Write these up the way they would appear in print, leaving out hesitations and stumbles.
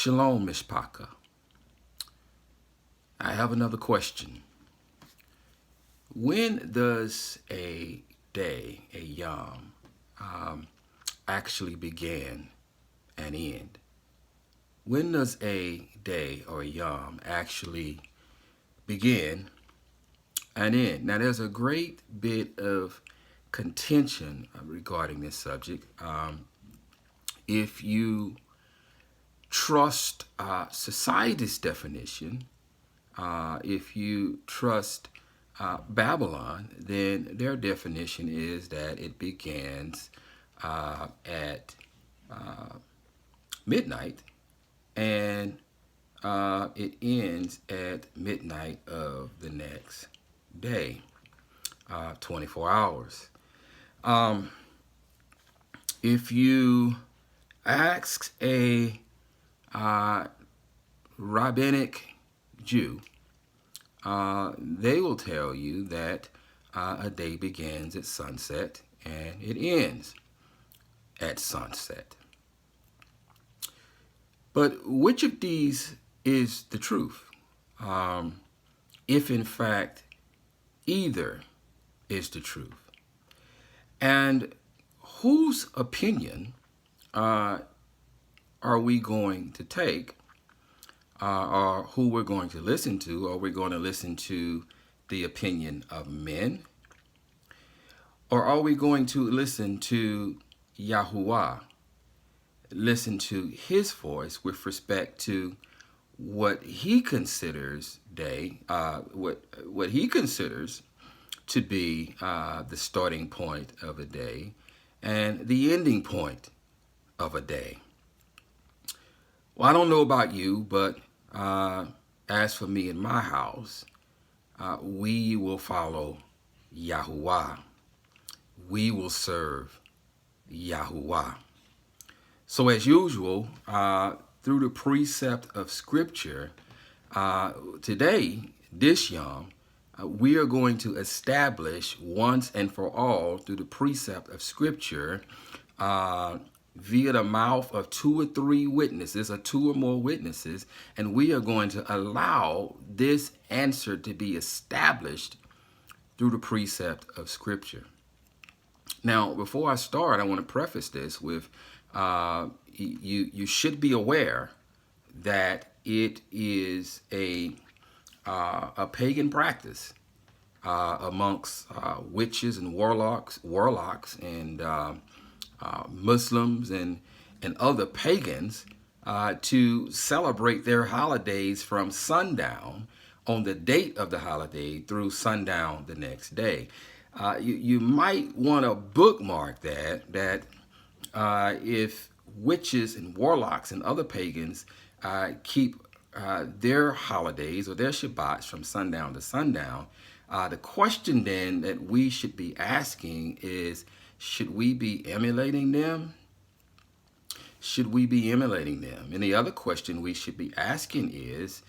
Shalom, Mishpaka. I have another question. When does a day, a yom, actually begin and end? When does a day or a yom actually begin and end? Now, there's a great bit of contention regarding this subject. If you trust society's definition, if you trust Babylon, then their definition is that it begins at midnight and it ends at midnight of the next day, 24 hours. If you ask a rabbinic Jew, they will tell you that a day begins at sunset and it ends at sunset. But which of these is the truth? If in fact either is the truth. And whose opinion are we going to take? Or who we're going to listen to? Are we going to listen to the opinion of men? Or are we going to listen to Yahuwah? Listen to his voice with respect to what he considers what he considers to be the starting point of a day and the ending point of a day. Well, I don't know about you, but as for me and my house, we will follow Yahuwah. We will serve Yahuwah. So as usual, through the precept of Scripture, today, this Yom, we are going to establish once and for all through the precept of Scripture via the mouth of 2 or 3 witnesses or 2 or more witnesses, and we are going to allow this answer to be established through the precept of Scripture. Now, before I start, I want to preface this with you should be aware that it is a pagan practice amongst witches and warlocks and Muslims and other pagans to celebrate their holidays from sundown on the date of the holiday through sundown the next day. You might want to bookmark that if witches and warlocks and other pagans keep their holidays or their Shabbats from sundown to sundown, the question then that we should be asking is, should we be emulating them? Should we be emulating them? And the other question we should be asking is,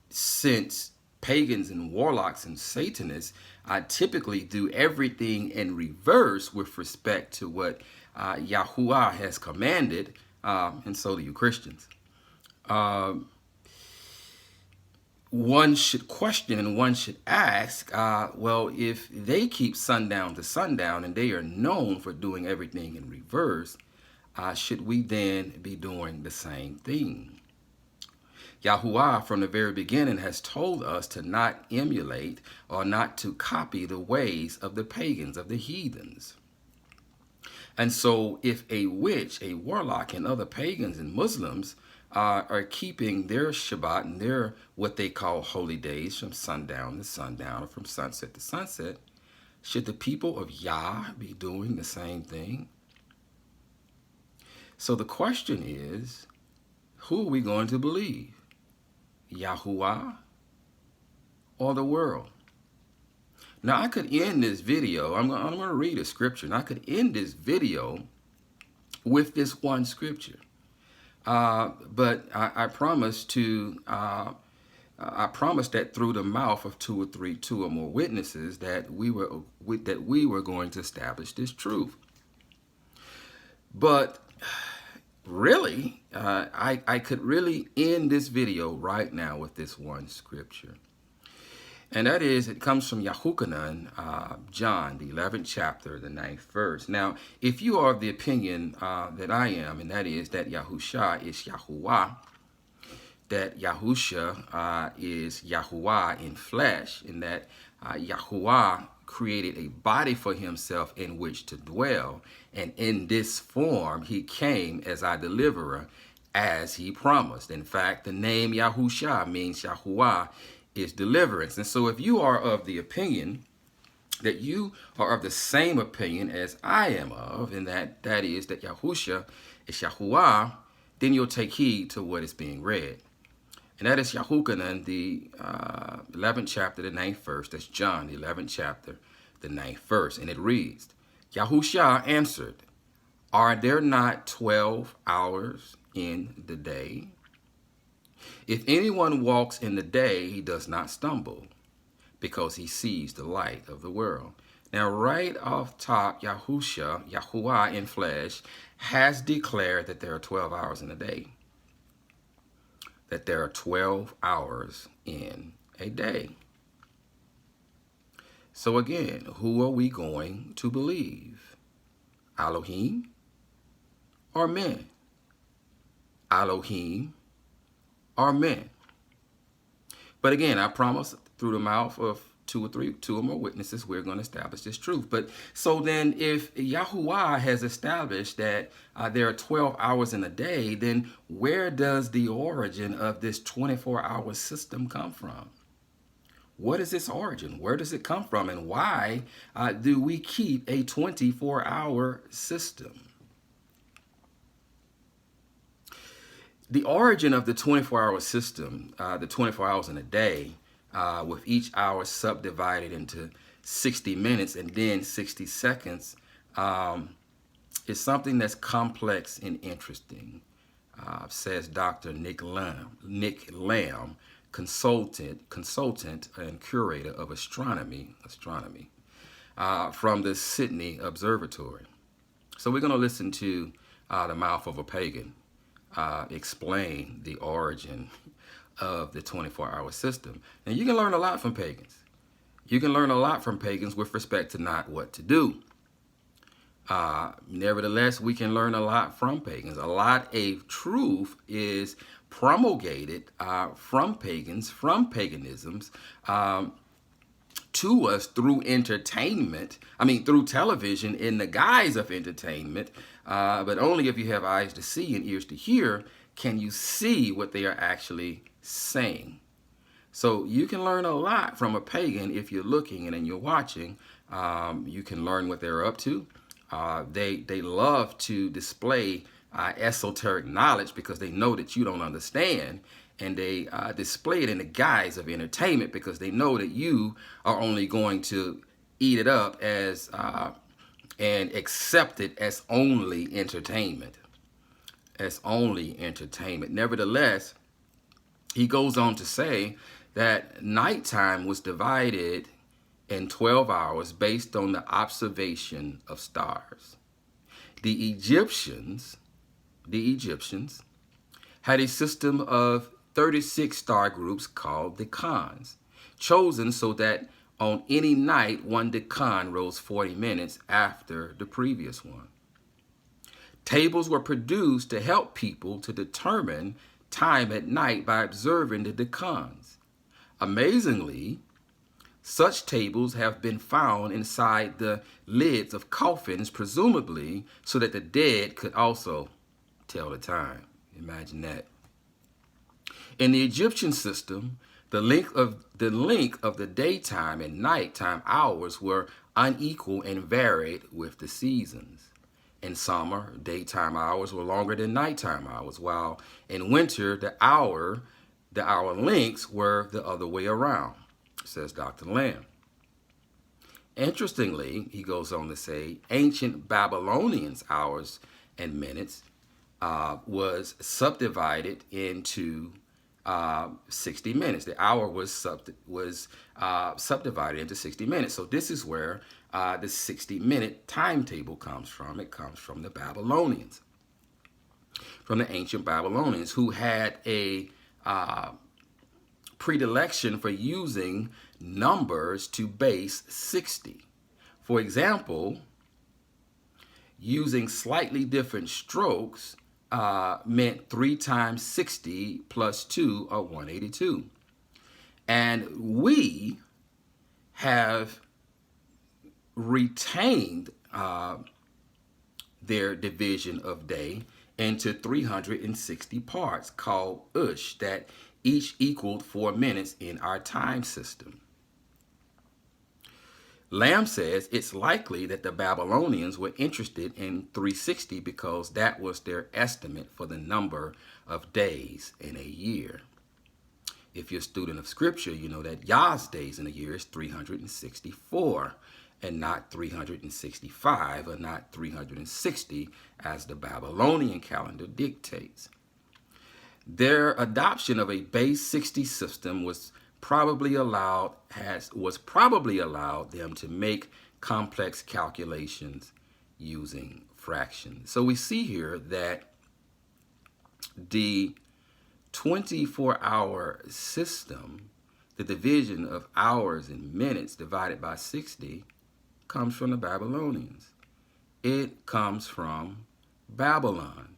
since pagans and warlocks and Satanists typically do everything in reverse with respect to what Yahuwah has commanded, and so do you Christians. One should question and one should ask, well, if they keep sundown to sundown and they are known for doing everything in reverse, should we then be doing the same thing? Yahuwah from the very beginning has told us to not emulate or not to copy the ways of the pagans, of the heathens. And so if a witch, a warlock, and other pagans and Muslims are keeping their Shabbat and their what they call holy days from sundown to sundown or from sunset to sunset, should the people of Yah be doing the same thing? So the question is, who are we going to believe? Yahuwah or the world? Now, I could end this video. I'm going to read a scripture, and I could end this video with this one scripture. But I promise that through the mouth of 2 or more witnesses that we were going to establish this truth. But really, I could really end this video right now with this one scripture. And that is, it comes from YAHUAH'S, John, the 11th chapter, the 9th verse. Now, if you are of the opinion that I am, and that is that Yahusha is Yahuwah, that Yahusha is Yahuwah in flesh, and that Yahuwah created a body for himself in which to dwell, and in this form he came as our deliverer, as he promised. In fact, the name Yahusha means Yahuwah is deliverance. And so if you are of the opinion that you are of the same opinion as I am of, and that is that Yahusha is Yahuwah, then you'll take heed to what is being read. And that is YAHUAH'S, the 11th chapter, the 9th verse. That's John, the 11th chapter, the 9th verse. And it reads, Yahusha answered, are there not 12 hours in the day? If anyone walks in the day, he does not stumble, because he sees the light of the world. Now, right off top, Yahusha, Yahuwah in flesh, has declared that there are 12 hours in a day. That there are 12 hours in a day. So again, who are we going to believe? Elohim or men? Elohim or men? But again, I promise through the mouth of two or more witnesses, we're going to establish this truth. But so then if Yahuwah has established that there are 12 hours in a day, then where does the origin of this 24-hour system come from? What is its origin? Where does it come from? And why do we keep a 24-hour system? The origin of the 24-hour system, the 24 hours in a day, with each hour subdivided into 60 minutes and then 60 seconds, is something that's complex and interesting, says Dr. Nick Lamb, consultant and curator of astronomy, from the Sydney Observatory. So we're going to listen to the mouth of a pagan explain the origin of the 24-hour system. And you can learn a lot from pagans. You can learn a lot from pagans with respect to not what to do. Nevertheless, we can learn a lot from pagans. A lot of truth is promulgated from pagans, from paganisms, to us through entertainment. Through television in the guise of entertainment. But only if you have eyes to see and ears to hear can you see what they are actually saying. So you can learn a lot from a pagan if you're looking and you're watching. You can learn what they're up to. They love to display esoteric knowledge because they know that you don't understand. And they display it in the guise of entertainment because they know that you are only going to eat it up as and accept it as only entertainment. As only entertainment. Nevertheless, he goes on to say that nighttime was divided in 12 hours based on the observation of stars. The Egyptians had a system of 36 star groups called decans, chosen so that on any night, one decan rose 40 minutes after the previous one. Tables were produced to help people to determine time at night by observing the decans. Amazingly, such tables have been found inside the lids of coffins, presumably so that the dead could also tell the time. Imagine that. In the Egyptian system, the length of the daytime and nighttime hours were unequal and varied with the seasons. In summer, daytime hours were longer than nighttime hours, while in winter, the hour lengths were the other way around, says Dr. Lamb. Interestingly, he goes on to say, ancient Babylonians' hours and minutes was subdivided into 60 minutes. The hour was subdivided into 60 minutes. So this is where the 60-minute timetable comes from. It comes from the Babylonians. from the ancient Babylonians, who had a predilection for using numbers to base 60. For example, using slightly different strokes meant 3 times 60 plus 2 or 182. And we have retained their division of day into 360 parts called YAHUAH'S that each equaled 4 minutes in our time system. Lamb says it's likely that the Babylonians were interested in 360 because that was their estimate for the number of days in a year. If you're a student of Scripture, you know that Yah's days in a year is 364 and not 365 or not 360 as the Babylonian calendar dictates. Their adoption of a base 60 system was probably allowed them to make complex calculations using fractions. So we see here that the 24-hour system, the division of hours and minutes divided by 60, comes from the Babylonians. It comes from Babylon.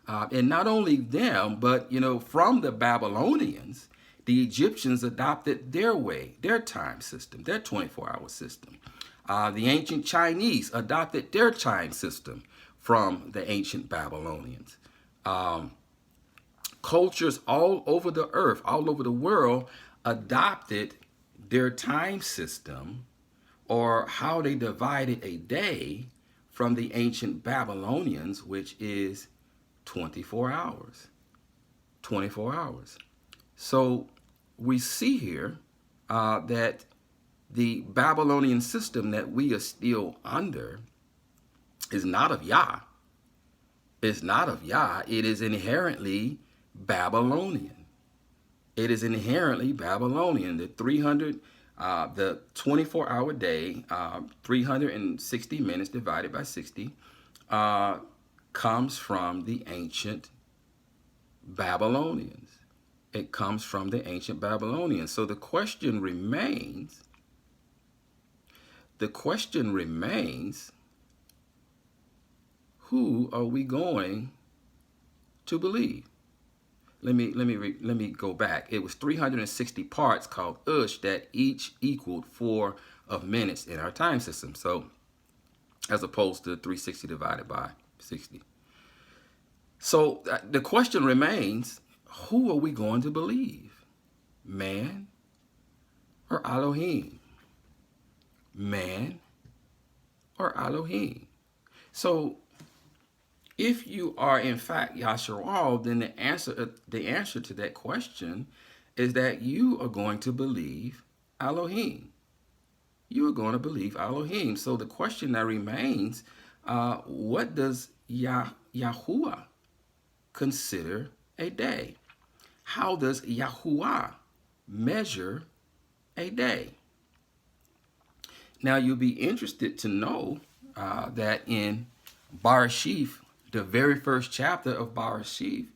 And not only them, but, from the Babylonians, the Egyptians adopted their way, their time system, their 24-hour system. The ancient Chinese adopted their time system from the ancient Babylonians. Cultures all over the earth, all over the world, adopted their time system or how they divided a day from the ancient Babylonians, which is 24 hours. 24 hours. So we see here that the Babylonian system that we are still under is not of Yah. It's not of Yah. It is inherently Babylonian. It is inherently Babylonian. The 24-hour day, 360 minutes divided by 60, comes from the ancient Babylonians. It comes from the ancient Babylonians. So the question remains, who are we going to believe? Let me go back. It was 360 parts called YAHUAH'S that each equaled 4 of minutes in our time system. So as opposed to 360 divided by 60. So the question remains, who are we going to believe? Man or Elohim? Man or Elohim? So if you are in fact YAHUAH'S, then the answer to that question is that you are going to believe Elohim. You are going to believe Elohim. So the question that remains, what does YAHUAH consider a day? How does YAHUAH measure a day? Now you'll be interested to know that in Barashif, the very first chapter of Barashif,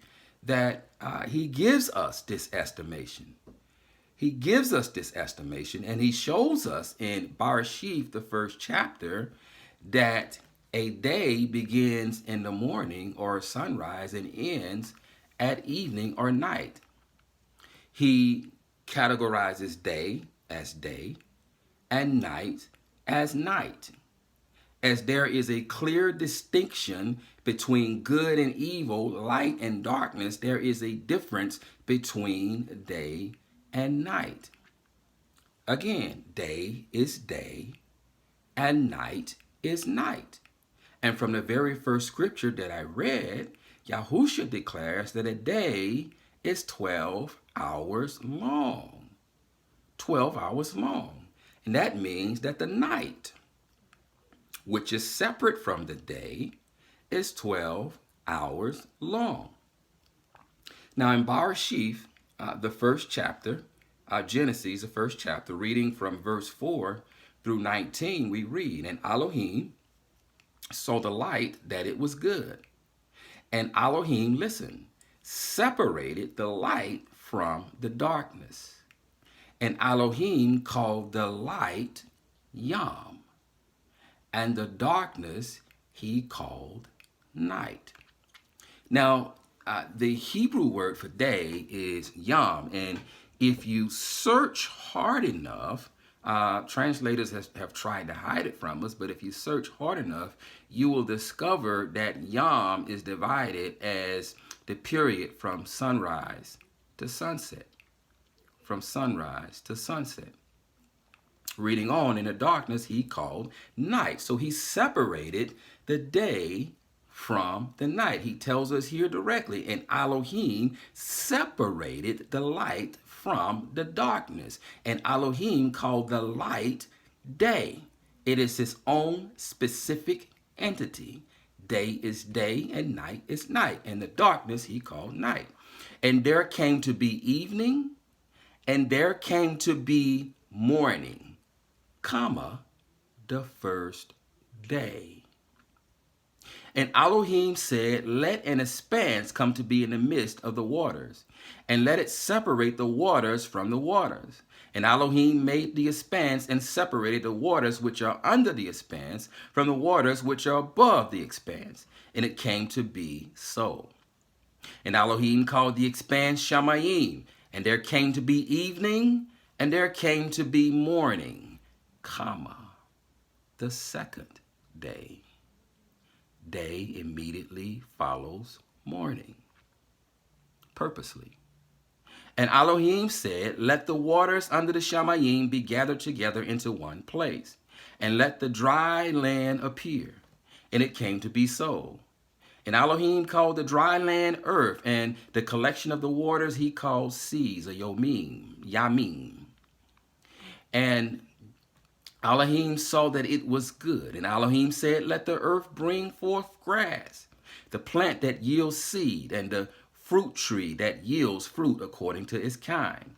that he gives us this estimation. He gives us this estimation, and he shows us in Barashif, the first chapter, that a day begins in the morning or sunrise and ends at evening or night. He categorizes day as day and night as night. As there is a clear distinction between good and evil, light and darkness, there is a difference between day and night. Again, day is day and night is night. And from the very first scripture that I read, Yahushua declares that a day is 12 hours long. 12 hours long. And that means that the night, which is separate from the day, is 12 hours long. Now in Barashif, the first chapter, Genesis, the first chapter, reading from verse 4 through 19, we read, "And Elohim saw the light that it was good, And Elohim, listen, separated the light from the darkness. And Elohim called the light Yom, and the darkness he called night. Now, the Hebrew word for day is Yom, and if you search hard enough, translators have tried to hide it from us, but if you search hard enough, you will discover that Yom is divided as the period from sunrise to sunset. From sunrise to sunset. Reading on, in the darkness he called night. So he separated the day from the night. He tells us here directly, and Elohim separated the light from the darkness. And Elohim called the light day. It is his own specific entity. Day is day and night is night. And the darkness he called night. And there came to be evening, and there came to be morning, comma, the first day. And Elohim said, let an expanse come to be in the midst of the waters, and let it separate the waters from the waters. And Elohim made the expanse and separated the waters which are under the expanse from the waters which are above the expanse. And it came to be so. And Elohim called the expanse Shamayim, and there came to be evening, and there came to be morning, comma, the second day. Day immediately follows morning, purposely. And Elohim said, let the waters under the Shamayim be gathered together into one place, and let the dry land appear. And it came to be so. And Elohim called the dry land earth, and the collection of the waters he called seas, or Yamim. And Elohim saw that it was good. And Elohim said, let the earth bring forth grass, the plant that yields seed, and the fruit tree that yields fruit according to its kind,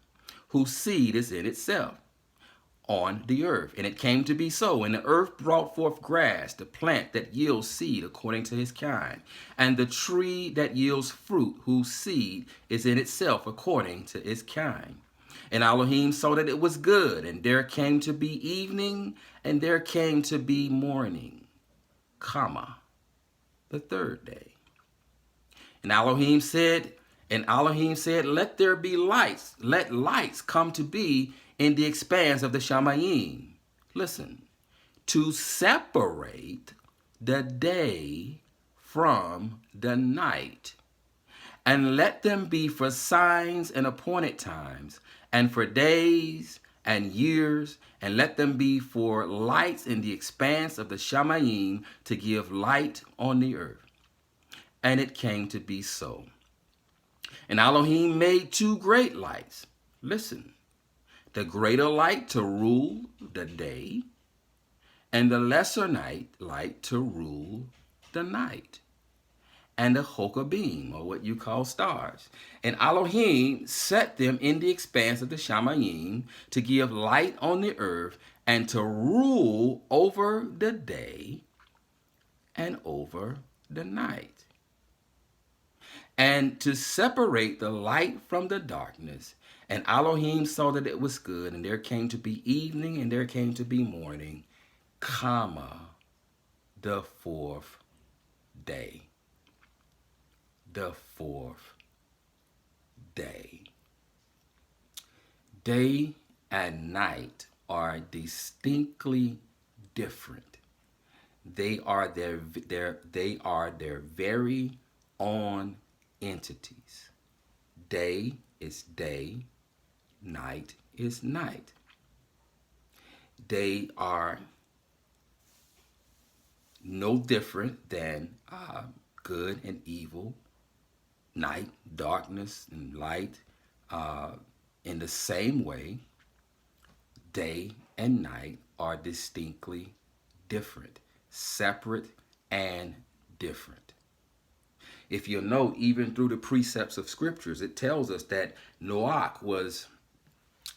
whose seed is in itself on the earth. And it came to be so. And the earth brought forth grass, the plant that yields seed according to his kind, and the tree that yields fruit, whose seed is in itself according to its kind. And Elohim saw that it was good, and there came to be evening, and there came to be morning, comma, the third day. And Elohim said, let there be lights. Let lights come to be in the expanse of the Shamayim. Listen, to separate the day from the night, and let them be for signs and appointed times, and for days and years, and let them be for lights in the expanse of the Shamayim, to give light on the earth. And it came to be so. And Elohim made two great lights. Listen, the greater light to rule the day, and the lesser light to rule the night, and the Chokabim, or what you call stars. And Elohim set them in the expanse of the Shamayim to give light on the earth, and to rule over the day and over the night, and to separate the light from the darkness. And Elohim saw that it was good, and there came to be evening, and there came to be morning, comma, the fourth day. The fourth day. Day and night are distinctly different. They are their very own entities. Day is day, night is night. They are no different than good and evil, night, darkness, and light. In the same way, day and night are distinctly different, separate and different. If you know, even through the precepts of scriptures, it tells us that Noach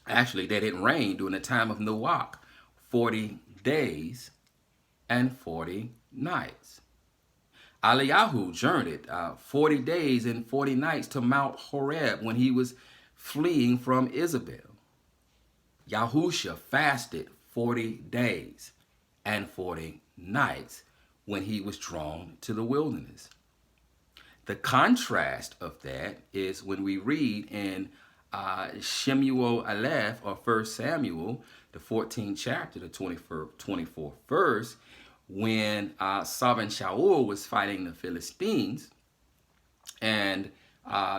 that it rained during the time of Noach 40 days and 40 nights. Eliyahu journeyed 40 days and 40 nights to Mount Horeb when he was fleeing from Isabel. Yahusha fasted 40 days and 40 nights when he was drawn to the wilderness. The contrast of that is when we read in Shemuel Aleph, or 1 Samuel, the 14th chapter, the 24th verse, when Sovereign Shaul was fighting the Philistines, and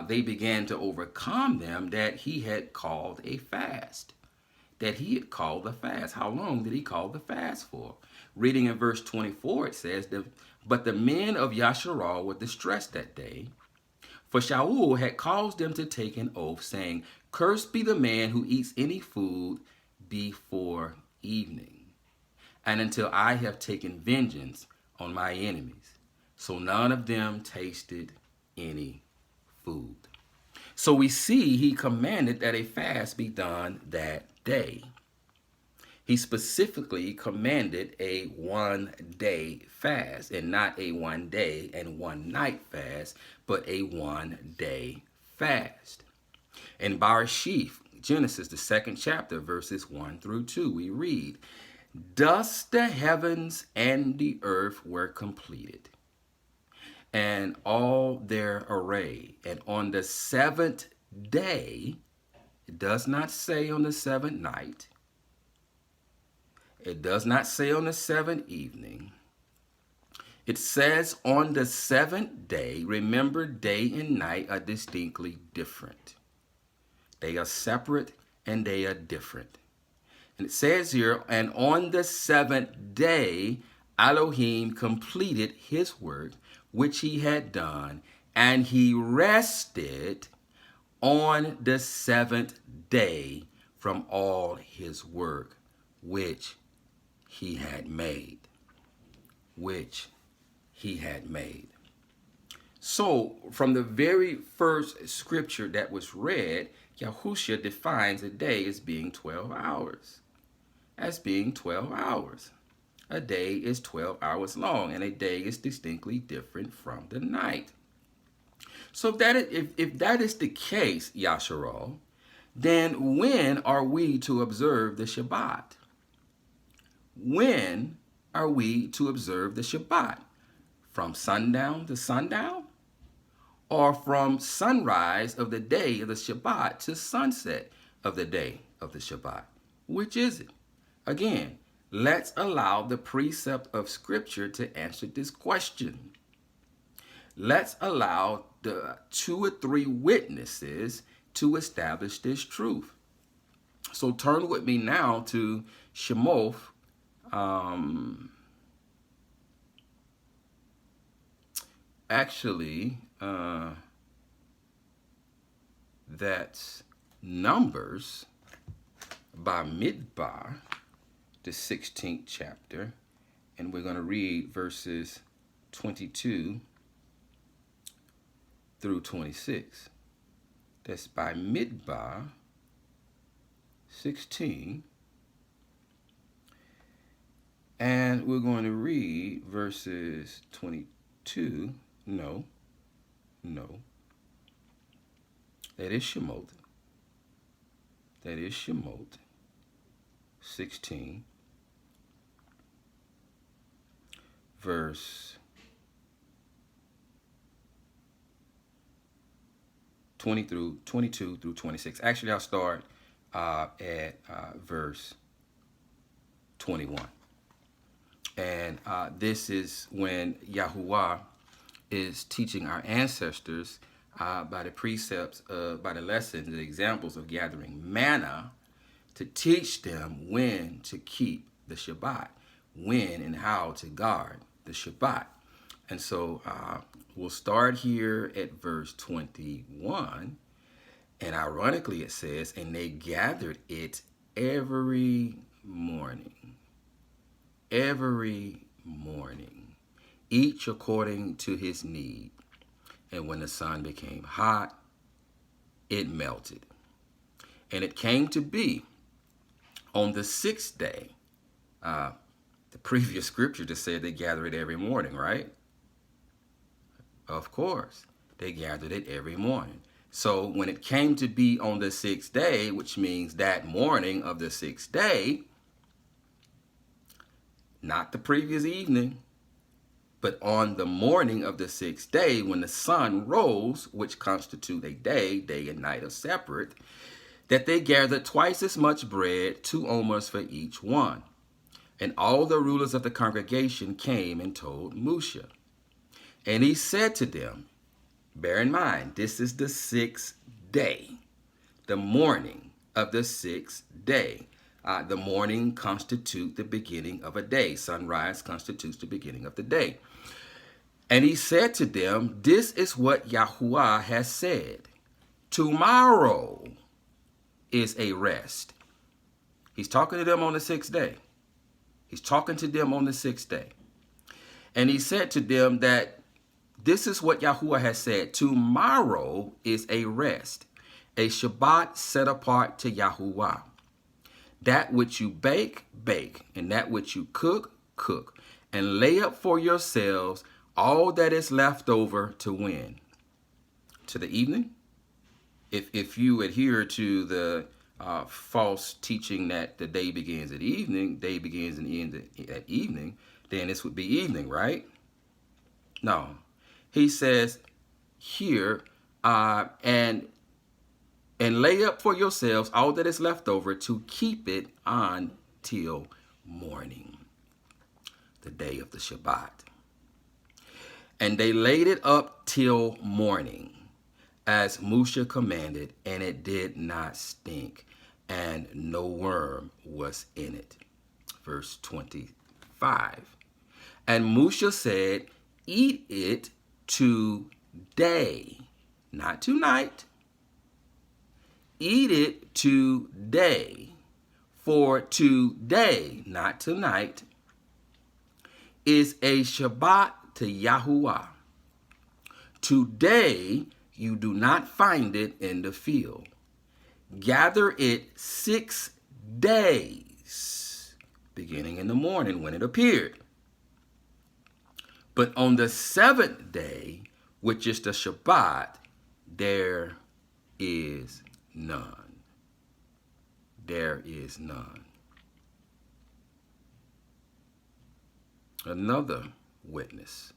they began to overcome them, that he had called a fast. That he had called the fast. How long did he call the fast for? Reading in verse 24, it says, but the men of Yasharal were distressed that day, for Shaul had caused them to take an oath, saying, cursed be the man who eats any food before evening, and until I have taken vengeance on my enemies. So none of them tasted any food. So we see he commanded that a fast be done that day. He specifically commanded a 1-day fast, and not a 1 day and 1 night fast, but a 1-day fast. In Bereshith, Genesis, the 2nd chapter, verses 1 through 2, we read, thus the heavens and the earth were completed, and all their array. And on the 7th day, it does not say on the 7th night, it does not say on the 7th evening, it says on the 7th day. Remember, day and night are distinctly different. They are separate and they are different. And it says here, and on the 7th day, Elohim completed his work, which he had done, and he rested on the 7th day from all his work, which he had made. Which he had made. So, from the very first scripture that was read, Yahusha defines a day as being 12 hours. As being 12 hours. A day is 12 hours long, and a day is distinctly different from the night. So if that is the case, Yasharal, then when are we to observe the Shabbat? When are we to observe the Shabbat? From sundown to sundown? Or from sunrise of the day of the Shabbat to sunset of the day of the Shabbat? Which is it? Again, let's allow the precept of Scripture to answer this question. Let's allow the 2 or 3 witnesses to establish this truth. So turn with me now to Shemoth, that's Numbers by Midbar, the 16th chapter, and we're going to read verses 22 through 26. That's by Midbar 16, and we're going to read verses 22. No, that is Shemoth. That is Shemoth 16, verse 22 through 26. Actually, I'll start at verse 21. And this is when Yahuwah is teaching our ancestors by the precepts, by the lessons, the examples of gathering manna, to teach them when to keep the Shabbat, when and how to guard the Shabbat. And so we'll start here at verse 21. And ironically, it says, and they gathered it every morning. Every morning, each according to his need. And when the sun became hot, it melted. And it came to be on the 6th day. The previous scripture just said they gather it every morning, right? Of course, they gathered it every morning. So when it came to be on the sixth day, which means that morning of the sixth day, not the previous evening, but on the morning of the sixth day, when the sun rose, which constitute a day and night are separate, that they gathered twice as much bread, 2 omers for each one. And all the rulers of the congregation came and told Musha. And he said to them, bear in mind, this is the sixth day, the morning of the sixth day. The morning constitutes the beginning of a day. Sunrise constitutes the beginning of the day. And he said to them, this is what Yahuwah has said. Tomorrow is a rest. He's talking to them on the sixth day. He's talking to them on the sixth day. And he said to them that this is what Yahuwah has said. Tomorrow is a rest, a Shabbat set apart to Yahuwah. That which you bake, bake, and that which you cook, cook, and lay up for yourselves all that is left over to when? To the evening? If you adhere to the false teaching that the day begins at evening, day begins and ends at evening, then this would be evening, right? No. He says here, and lay up for yourselves all that is left over to keep it on till morning, the day of the Shabbat. And they laid it up till morning, as Musha commanded, and it did not stink, and no worm was in it. Verse 25. And Musha said, eat it today, not tonight. Eat it today, for today, not tonight, is a Shabbat to Yahuwah. Today, you do not find it in the field. Gather it 6 days, beginning in the morning when it appeared. But on the 7th day, which is the Shabbat, there is none. There is none. Another witness.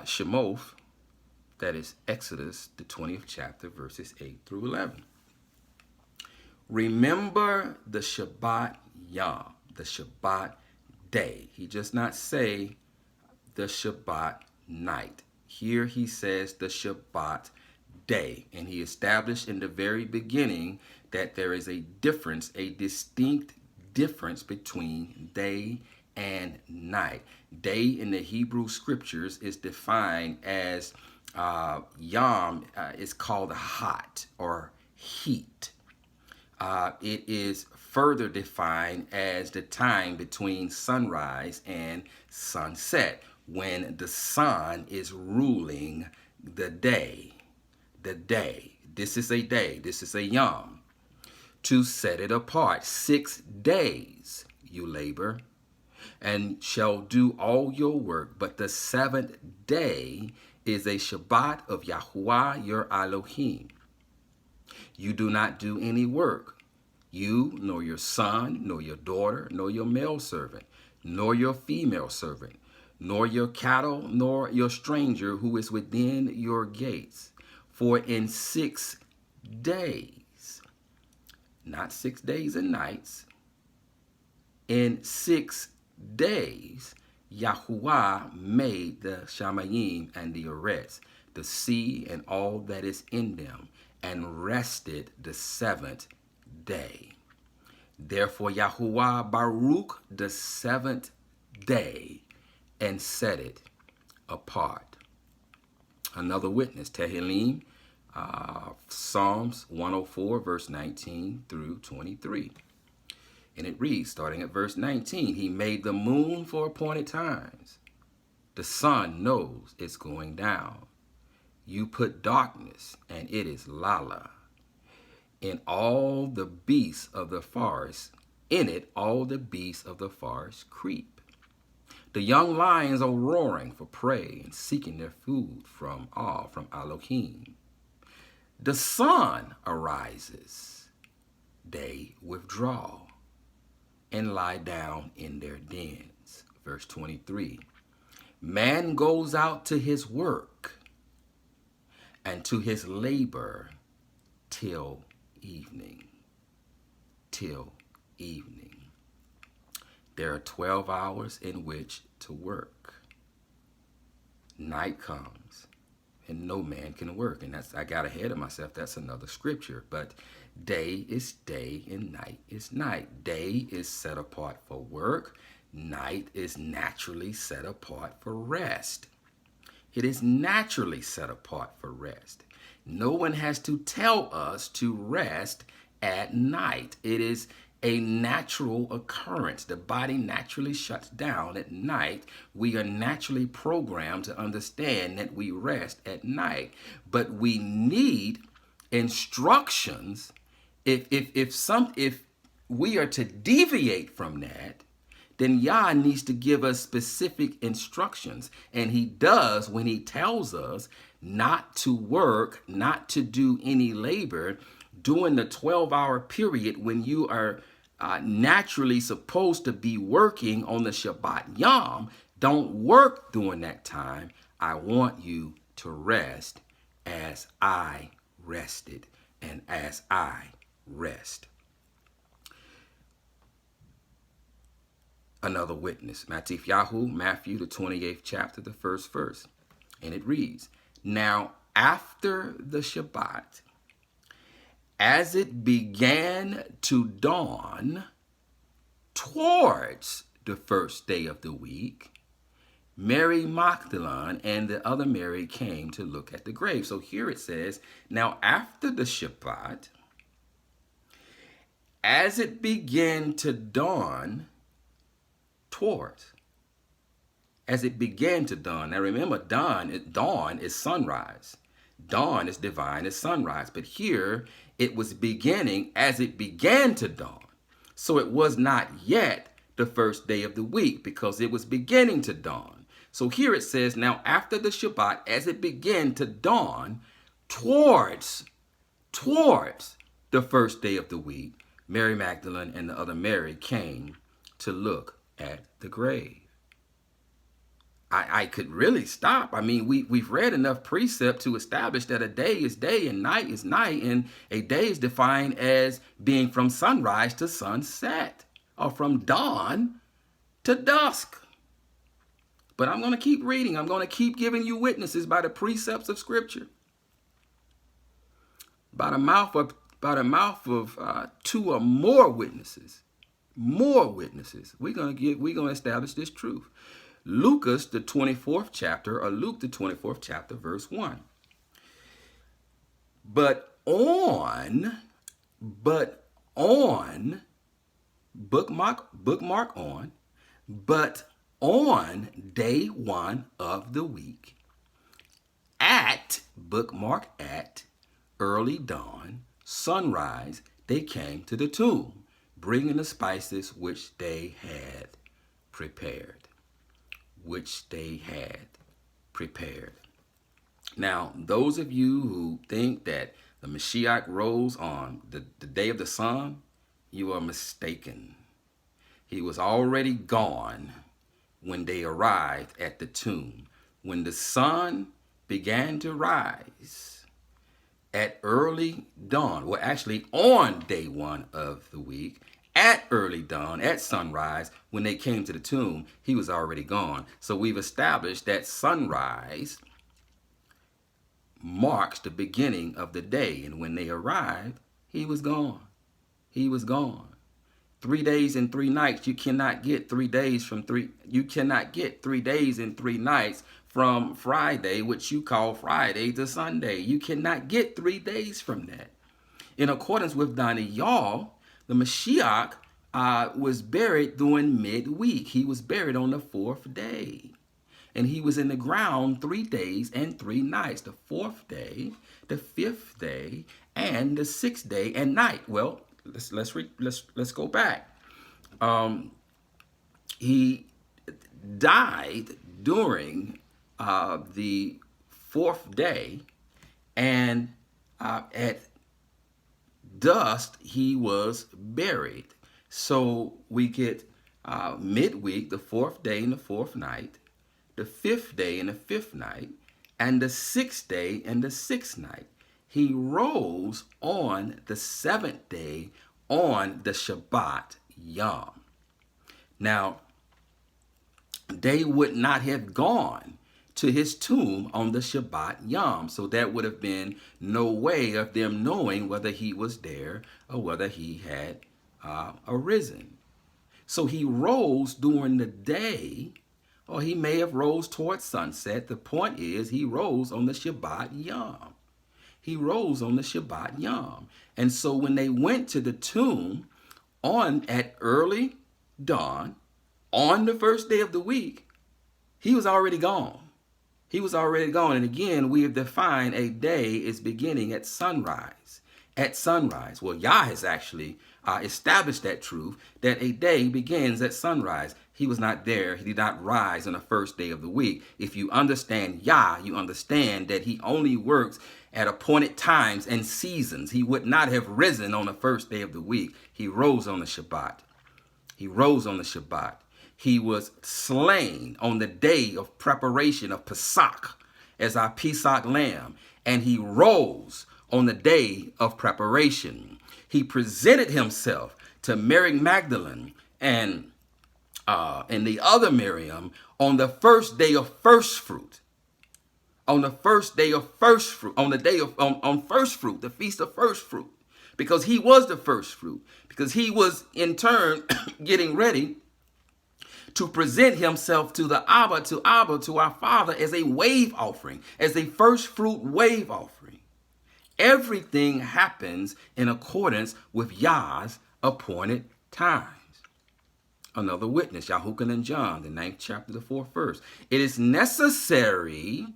Shemoth, that is Exodus, the 20th chapter, verses 8 through 11. Remember the Shabbat Yom, the Shabbat day. He does not say the Shabbat night. Here he says the Shabbat day. And he established in the very beginning that there is a difference, a distinct difference between day and night. Day in the Hebrew scriptures is defined as Yom is called hot or heat. It is further defined as the time between sunrise and sunset, when the sun is ruling the day. The day. This is a day. This is a Yom. To set it apart. 6 days you labor and shall do all your work. But the 7th day is a Shabbat of Yahuwah your Elohim. You do not do any work, you, nor your son, nor your daughter, nor your male servant, nor your female servant, nor your cattle, nor your stranger who is within your gates. For in 6 days, not 6 days and nights, in 6 days, Yahuwah made the Shamayim and the Arets, the sea and all that is in them, and rested the 7th day. Therefore Yahuwah Baruch the 7th day and set it apart. Another witness, Tehillim, Psalms 104, verse 19 through 23. And it reads, starting at verse 19, he made the moon for appointed times, The sun knows it's going down. You put darkness, and it is Lala. In all the beasts of the forest, in it all the beasts of the forest creep. The young lions are roaring for prey and seeking their food from Elohim. The sun arises, they withdraw and lie down in their dens. Verse 23. Man goes out to his work and to his labor till evening. Till evening. There are 12 hours in which to work. Night comes and no man can work. And I got ahead of myself. That's another scripture. But day is day and night is night. Day is set apart for work. Night is naturally set apart for rest. It is naturally set apart for rest. No one has to tell us to rest at night. It is a natural occurrence. The body naturally shuts down at night. We are naturally programmed to understand that we rest at night. But we need instructions. If we are to deviate from that, then Yah needs to give us specific instructions. And he does when he tells us not to work, not to do any labor during the 12-hour period when you are naturally supposed to be working on the Shabbat Yom. Don't work during that time. I want you to rest as I rested and as I rest. Another witness, Matthew, the 28th chapter, the first verse. And it reads, now after the Shabbat, as it began to dawn towards the first day of the week, Mary Magdalene and the other Mary came to look at the grave. So here it says, now after the Shabbat, as it began to dawn towards, as it began to dawn. Now remember, dawn is sunrise. Dawn is divine as sunrise. But here it was beginning as it began to dawn. So it was not yet the first day of the week because it was beginning to dawn. So here it says, now after the Shabbat, as it began to dawn towards the first day of the week, Mary Magdalene and the other Mary came to look at the grave. I could really stop. I mean, we've read enough precept to establish that a day is day and night is night, and a day is defined as being from sunrise to sunset, or from dawn to dusk. But I'm going to keep reading. I'm going to keep giving you witnesses by the precepts of Scripture. By the mouth of two or more witnesses. More witnesses. We're going to establish this truth. Luke, the 24th chapter, verse 1. But on, bookmark on, but on day one of the week, bookmark at early dawn, sunrise, they came to the tomb, bringing the spices which they had prepared. Now, those of you who think that the Mashiach rose on the day of the sun, you are mistaken. He was already gone when they arrived at the tomb. When the sun began to rise at early dawn, well, actually on day one of the week, at early dawn, at sunrise, when they came to the tomb, he was already gone. So we've established that sunrise marks the beginning of the day. And when they arrived, he was gone. He was gone. 3 days and 3 nights. You cannot get 3 days from three. You cannot get 3 days and 3 nights from Friday, which you call Friday, to Sunday. You cannot get 3 days from that. In accordance with Daniel, the Mashiach was buried during midweek. He was buried on the 4th day. And he was in the ground 3 days and 3 nights, the 4th day, the 5th day, and the 6th day and night. Well, let's go back. He died during the 4th day, and at dusk he was buried. So we get midweek, the 4th day and the 4th night, the 5th day and the 5th night, and the 6th day and the 6th night. He rose on the 7th day on the Shabbat Yom. Now, they would not have gone to his tomb on the Shabbat Yom. So that would have been no way of them knowing whether he was there or whether he had arisen. So he rose during the day, or he may have rose towards sunset. The point is, he rose on the Shabbat Yom. He rose on the Shabbat Yom. And so when they went to the tomb at early dawn, on the first day of the week, he was already gone. He was already gone. And again, we have defined a day is beginning at sunrise. At sunrise. Well, Yah has actually established that truth, that a day begins at sunrise. He was not there. He did not rise on the first day of the week. If you understand Yah, you understand that he only works at appointed times and seasons. He would not have risen on the first day of the week. He rose on the Shabbat. He rose on the Shabbat. He was slain on the day of preparation of Pesach as our Pesach lamb. And he rose on the day of preparation. He presented himself to Mary Magdalene and the other Miriam on the first day of first fruit. On the first day of first fruit, on the day of on first fruit, the feast of first fruit, because he was the first fruit, because he was in turn getting ready to present himself to Abba, to our Father, as a wave offering, as a first fruit wave offering. Everything happens in accordance with Yah's appointed times. Another witness, YAHUAH'S and John, the 9th chapter, the 4th verse. It is necessary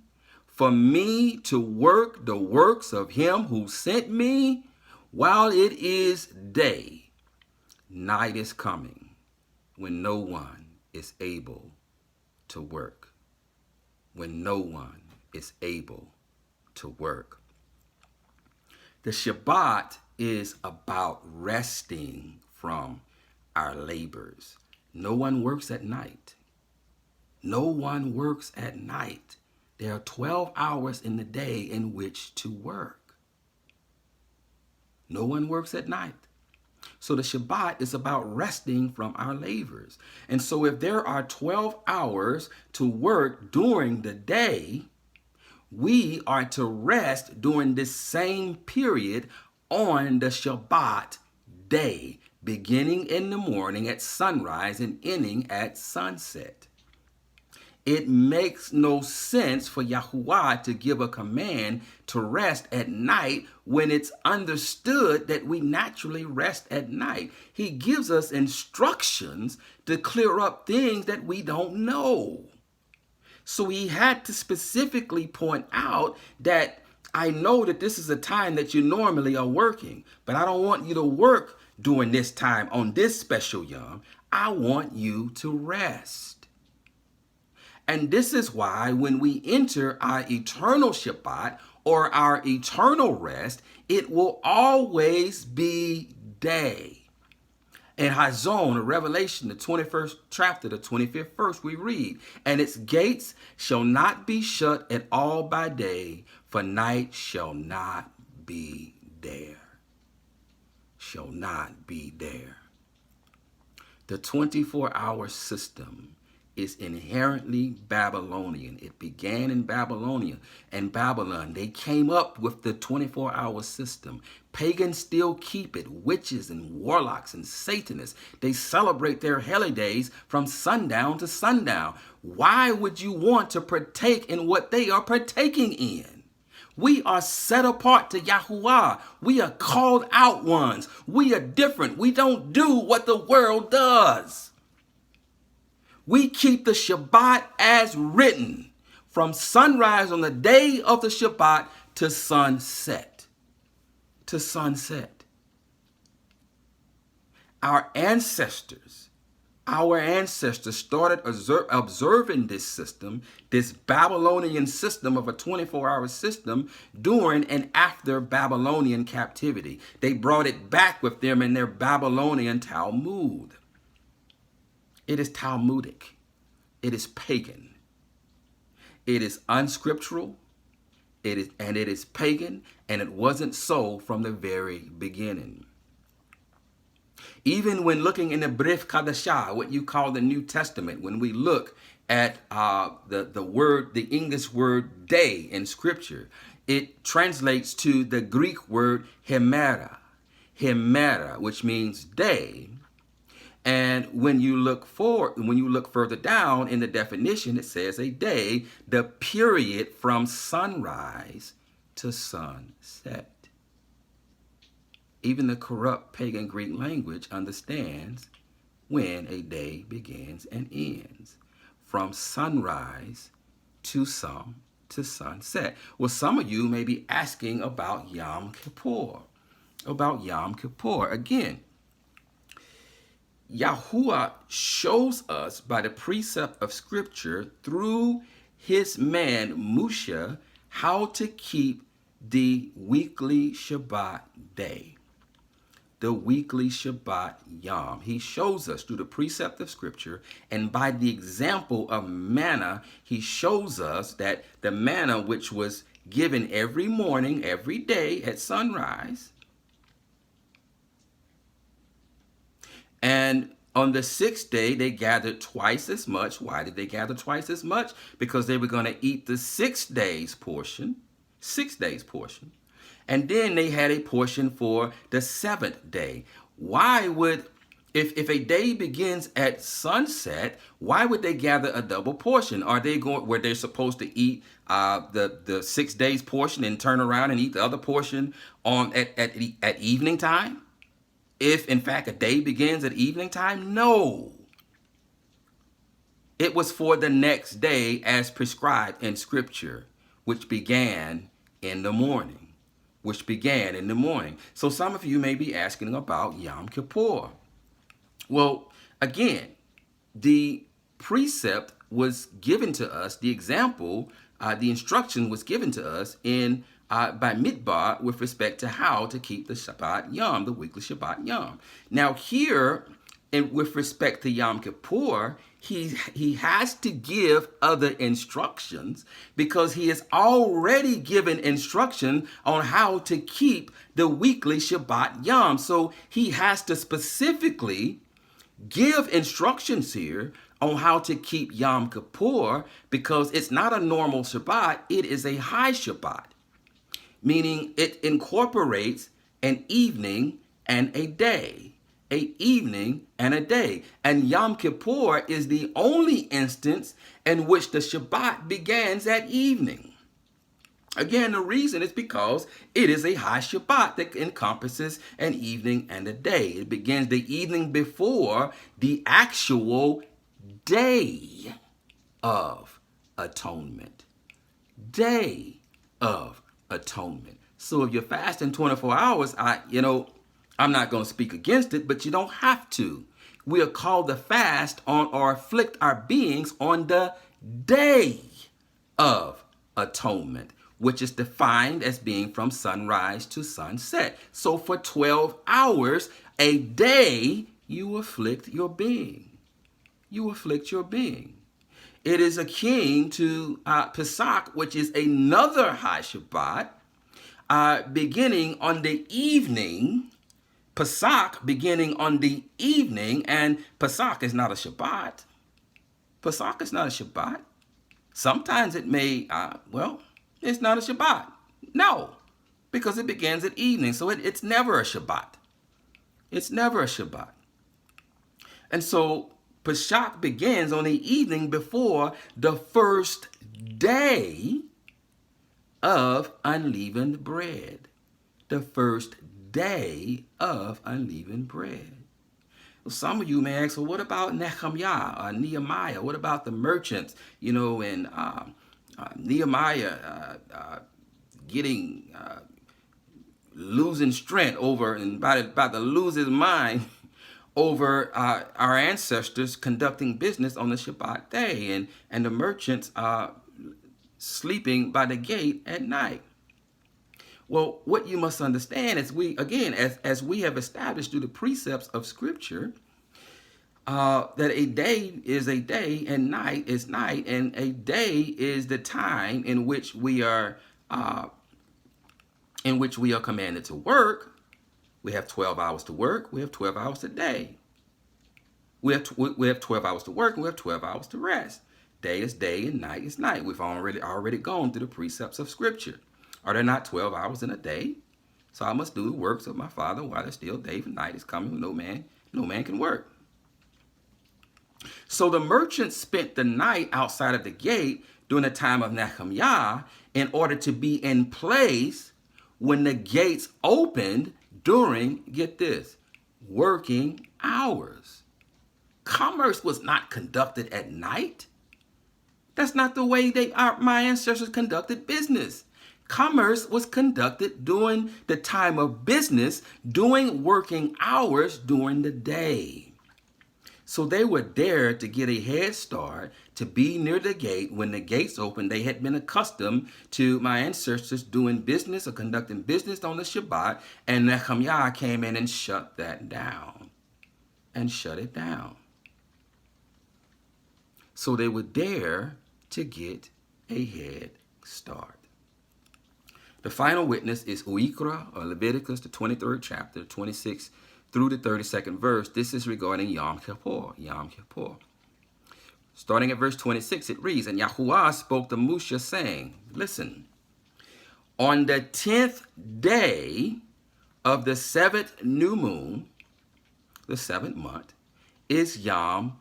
for me to work the works of him who sent me while it is day. Night is coming when no one is able to work. When no one is able to work. The Shabbat is about resting from our labors. No one works at night. No one works at night. There are 12 hours in the day in which to work. No one works at night. So the Shabbat is about resting from our labors. And so if there are 12 hours to work during the day, we are to rest during this same period on the Shabbat day, beginning in the morning at sunrise and ending at sunset. It makes no sense for YAHUAH to give a command to rest at night when it's understood that we naturally rest at night. He gives us instructions to clear up things that we don't know. So he had to specifically point out that I know that this is a time that you normally are working, but I don't want you to work during this time on this special Yom. I want you to rest. And this is why when we enter our eternal Shabbat or our eternal rest, it will always be day. In Hazon, Revelation, the 21st chapter, the 25th verse, we read, and its gates shall not be shut at all by day, for night shall not be there. Shall not be there. The 24-hour system is inherently Babylonian. It began in Babylonia and Babylon. They came up with the 24-hour system. Pagans still keep it. Witches and warlocks and Satanists, they celebrate their holidays from sundown to sundown. Why would you want to partake in what they are partaking in? We are set apart to YAHUAH. We are called out ones. We are different. We don't do what the world does. We keep the Shabbat as written, from sunrise on the day of the Shabbat to sunset. To sunset. Our ancestors started observing this system, this Babylonian system of a 24-hour system during and after Babylonian captivity. They brought it back with them in their Babylonian Talmud. It is Talmudic. It is pagan. It is unscriptural. It is pagan, and it wasn't so from the very beginning. Even when looking in the Brit Chadashah, what you call the New Testament, when we look at the English word day in Scripture, it translates to the Greek word hemera, which means day. And when you look further down in the definition, it says a day, the period from sunrise to sunset. Even the corrupt pagan Greek language understands when a day begins and ends, from sunrise to sunset. Well, some of you may be asking about Yom Kippur. Again, Yahuwah shows us by the precept of Scripture through his man Moshe how to keep the weekly Shabbat day. The weekly Shabbat Yom. He shows us through the precept of Scripture, and by the example of manna, he shows us that the manna which was given every morning, every day at sunrise, and on the sixth day, they gathered twice as much. Why did they gather twice as much? Because they were going to eat the 6 days portion. And then they had a portion for the 7th day. Why would, if a day begins at sunset, why would they gather a double portion? Were they supposed to eat the 6 days portion and turn around and eat the other portion at evening time? If, in fact, a day begins at evening time? No. It was for the next day as prescribed in Scripture, which began in the morning. So some of you may be asking about Yom Kippur. Well, again, the precept was given to us, the example, the instruction was given to us by Midbar with respect to how to keep the Shabbat Yom, the weekly Shabbat Yom. Now here, with respect to Yom Kippur, he has to give other instructions because he has already given instruction on how to keep the weekly Shabbat Yom. So he has to specifically give instructions here on how to keep Yom Kippur because it's not a normal Shabbat, it is a high Shabbat. Meaning it incorporates an evening and a day. And Yom Kippur is the only instance in which the Shabbat begins at evening. Again, the reason is because it is a high Shabbat that encompasses an evening and a day. It begins the evening before the actual day of atonement. So if you're fasting 24 hours, I'm not going to speak against it, but you don't have to. We are called to fast or afflict our beings on the day of atonement, which is defined as being from sunrise to sunset. So for 12 hours a day, you afflict your being. It is akin to Pesach, which is another high Shabbat, beginning on the evening. Pesach beginning on the evening, and Pesach is not a Shabbat. Sometimes it may, it's not a Shabbat. No, because it begins at evening, so it's never a Shabbat. And so Pesach begins on the evening before the first day of unleavened bread. Some of you may ask, well, what about Nehemiah, Nehemiah? What about the merchants, and Nehemiah getting losing strength over and about to lose his mind over our ancestors conducting business on the Shabbat day, and the merchants sleeping by the gate at night. Well, what you must understand is as we have established through the precepts of Scripture, that a day is a day and night is night, and a day is the time in which we are commanded to work. We have 12 hours to work. We have 12 hours a day. We have 12 hours to work, and we have 12 hours to rest. Day is day and night is night. We've already gone through the precepts of Scripture. Are there not 12 hours in a day? So I must do the works of my Father while there's still day, and night is coming when no man can work. So the merchants spent the night outside of the gate during the time of Nehemiah in order to be in place when the gates opened during, get this, working hours. Commerce was not conducted at night. That's not the way my ancestors conducted business. Commerce was conducted during the time of business, during working hours during the day. So they were there to get a head start, to be near the gate when the gates opened. They had been accustomed to my ancestors doing business or conducting business on the Shabbat, and Nehemiah came in and shut that down and shut it down. So they were there to get a head start. The final witness is Uikra, or Leviticus, the 23rd chapter, 26 through the 32nd verse. This is regarding Yom Kippur. Yom Kippur. Starting at verse 26, it reads, And YAHUAH spoke to Moshe, saying, Listen, on the 10th day of the 7th new moon, the 7th month, is Yom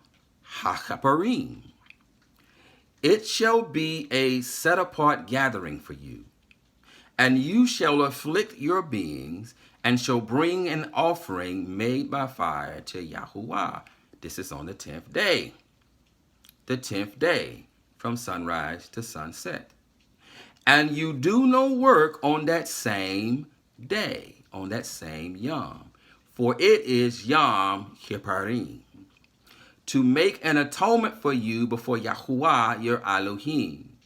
HaKippurim. It shall be a set-apart gathering for you, and you shall afflict your beings, and shall bring an offering made by fire to YAHUAH. This is on the 10th day. The 10th day, from sunrise to sunset. And you do no work on that same day, on that same Yom, for it is Yom Kippurim, to make an atonement for you before YAHUAH your Elohim.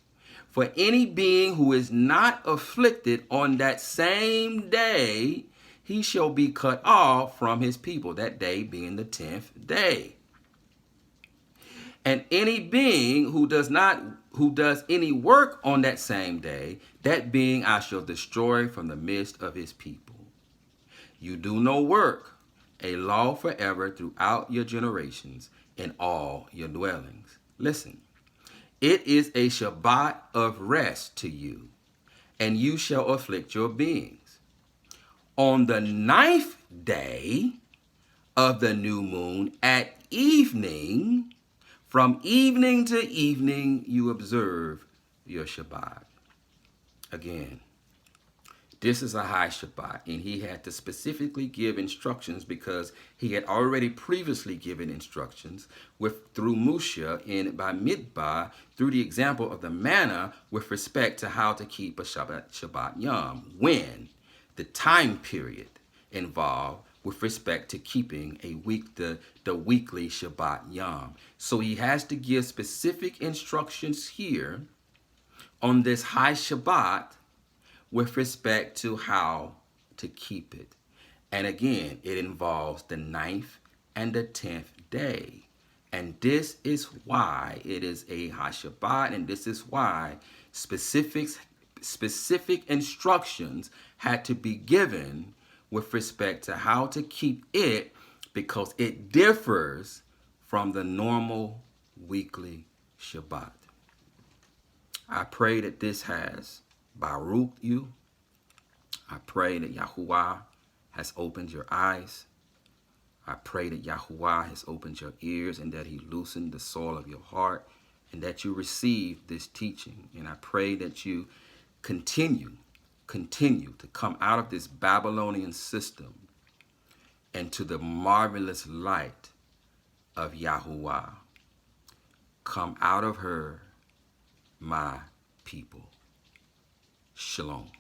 For any being who is not afflicted on that same day, he shall be cut off from his people, that day being the 10th day. And any being who does any work on that same day, that being I shall destroy from the midst of his people. You do no work, a law forever throughout your generations in all your dwellings. Listen, it is a Shabbat of rest to you, and you shall afflict your beings. On the 9th day of the new moon at evening, from evening to evening, you observe your Shabbat. Again, this is a high Shabbat, and he had to specifically give instructions because he had already previously given instructions through Moshe by Midbar, through the example of the manna with respect to how to keep a Shabbat Yom, when the time period involved with respect to keeping the weekly Shabbat Yom. So he has to give specific instructions here on this high Shabbat with respect to how to keep it. And again, it involves the 9th and the 10th day. And this is why it is a high Shabbat, and this is why specific instructions had to be given with respect to how to keep it, because it differs from the normal weekly Shabbat. I pray that this has Baruch you. I pray that YAHUAH has opened your eyes. I pray that YAHUAH has opened your ears, and that he loosened the soul of your heart, and that you receive this teaching. And I pray that you continue to come out of this Babylonian system and to the marvelous light of Yahuwah. Come out of her, my people. Shalom.